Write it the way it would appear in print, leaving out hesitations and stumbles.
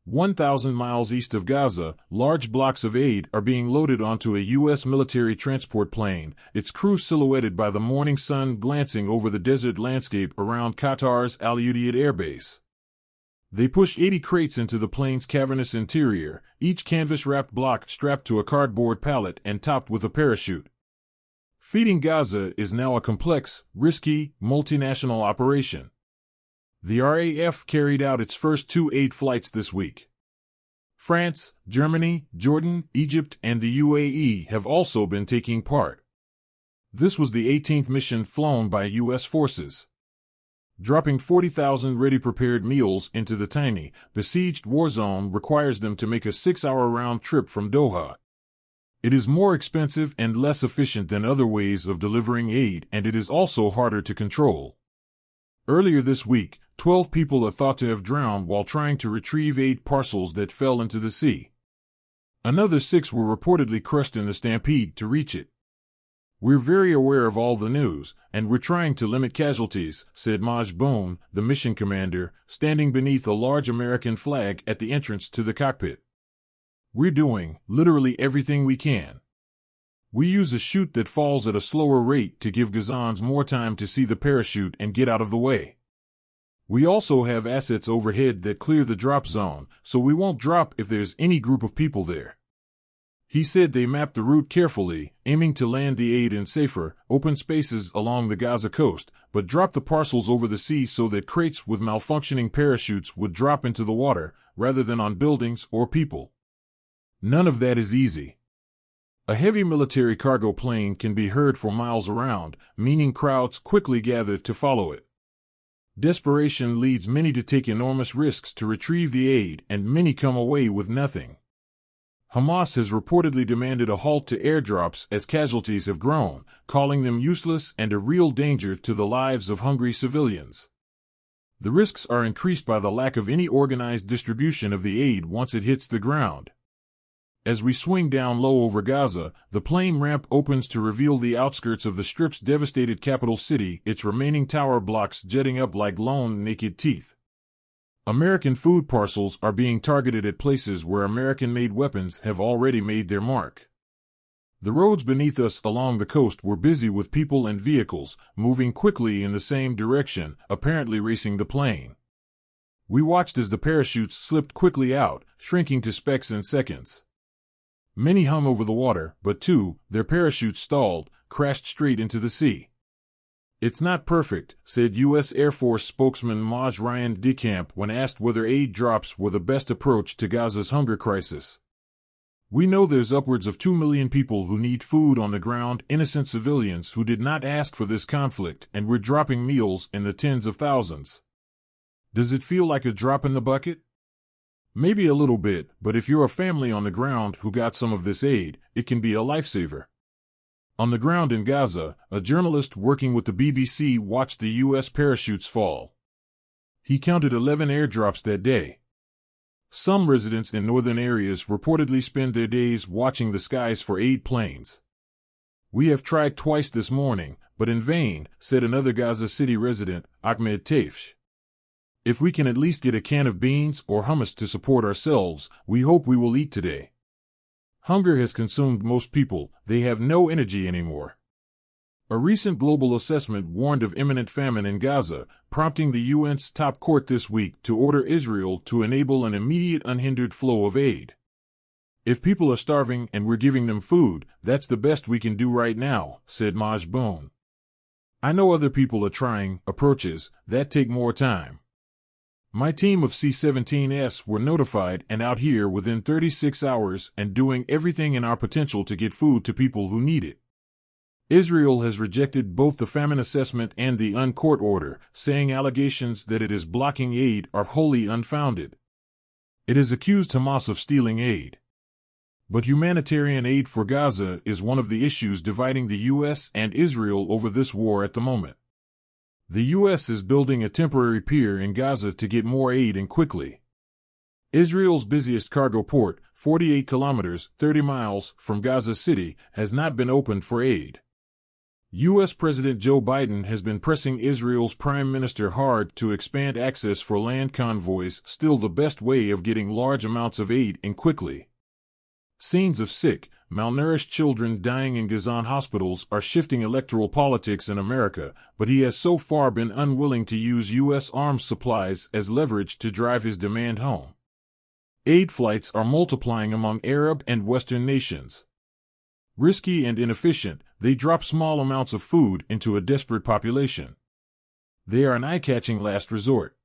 1,000 miles east of Gaza, large blocks of aid are being loaded onto a U.S. military transport plane, its crew silhouetted by the morning sun glancing over the desert landscape around Qatar's al-Udeid airbase. They push 80 crates into the plane's cavernous interior, each canvas-wrapped block strapped to a cardboard pallet and topped with a parachute. Feeding Gaza is now a complex, risky, multinational operation. The RAF carried out its first 2 aid flights this week. France, Germany, Jordan, Egypt, and the UAE have also been taking part. This was the 18th mission flown by U.S. forces. Dropping 40,000 ready-prepared meals into the tiny, besieged war zone requires them to make a 6-hour round trip from Doha. It is more expensive and less efficient than other ways of delivering aid, and it is also harder to control. Earlier this week, 12 people are thought to have drowned while trying to retrieve aid parcels that fell into the sea. Another 6 were reportedly crushed in the stampede to reach it. "We're very aware of all the news, and we're trying to limit casualties," said Maj Boone, the mission commander, standing beneath a large American flag at the entrance to the cockpit. "We're doing, literally everything we can. We use a chute that falls at a slower rate to give Gazans more time to see the parachute and get out of the way. We also have assets overhead that clear the drop zone, so we won't drop if there's any group of people there." He said they mapped the route carefully, aiming to land the aid in safer, open spaces along the Gaza coast, but dropped the parcels over the sea so that crates with malfunctioning parachutes would drop into the water, rather than on buildings or people. None of that is easy. A heavy military cargo plane can be heard for miles around, meaning crowds quickly gather to follow it. Desperation leads many to take enormous risks to retrieve the aid, and many come away with nothing. Hamas has reportedly demanded a halt to airdrops as casualties have grown, calling them useless and a real danger to the lives of hungry civilians. The risks are increased by the lack of any organized distribution of the aid once it hits the ground. As we swing down low over Gaza, the plane ramp opens to reveal the outskirts of the Strip's devastated capital city, its remaining tower blocks jutting up like lone, naked teeth. American food parcels are being targeted at places where American-made weapons have already made their mark. The roads beneath us along the coast were busy with people and vehicles, moving quickly in the same direction, apparently racing the plane. We watched as the parachutes slipped quickly out, shrinking to specks in seconds. Many hung over the water, but 2, their parachutes stalled, crashed straight into the sea. "It's not perfect," said U.S. Air Force spokesman Maj Ryan DeCamp when asked whether aid drops were the best approach to Gaza's hunger crisis. "We know there's upwards of 2 million people who need food on the ground, innocent civilians who did not ask for this conflict, and we're dropping meals in the tens of thousands. Does it feel like a drop in the bucket? Maybe a little bit, but if you're a family on the ground who got some of this aid, it can be a lifesaver." On the ground in Gaza, a journalist working with the BBC watched the U.S. parachutes fall. He counted 11 airdrops that day. Some residents in northern areas reportedly spend their days watching the skies for aid planes. "We have tried twice this morning, but in vain," said another Gaza City resident, Ahmed Tafsh. "If we can at least get a can of beans or hummus to support ourselves, we hope we will eat today. Hunger has consumed most people, they have no energy anymore." A recent global assessment warned of imminent famine in Gaza, prompting the UN's top court this week to order Israel to enable an immediate unhindered flow of aid. "If people are starving and we're giving them food, that's the best we can do right now," said Maj Boone. "I know other people are trying approaches that take more time. My team of C-17s were notified and out here within 36 hours and doing everything in our potential to get food to people who need it." Israel has rejected both the famine assessment and the UN-court order, saying allegations that it is blocking aid are wholly unfounded. It has accused Hamas of stealing aid. But humanitarian aid for Gaza is one of the issues dividing the U.S. and Israel over this war at the moment. The U.S. is building a temporary pier in Gaza to get more aid in quickly. Israel's busiest cargo port, 48 kilometers, 30 miles from Gaza City, has not been opened for aid. U.S. President Joe Biden has been pressing Israel's Prime Minister hard to expand access for land convoys, still the best way of getting large amounts of aid in quickly. Scenes of sick, malnourished children dying in Gazan hospitals are shifting electoral politics in America, but he has so far been unwilling to use U.S. arms supplies as leverage to drive his demand home. Aid flights are multiplying among Arab and Western nations. Risky and inefficient, they drop small amounts of food into a desperate population. They are an eye-catching last resort.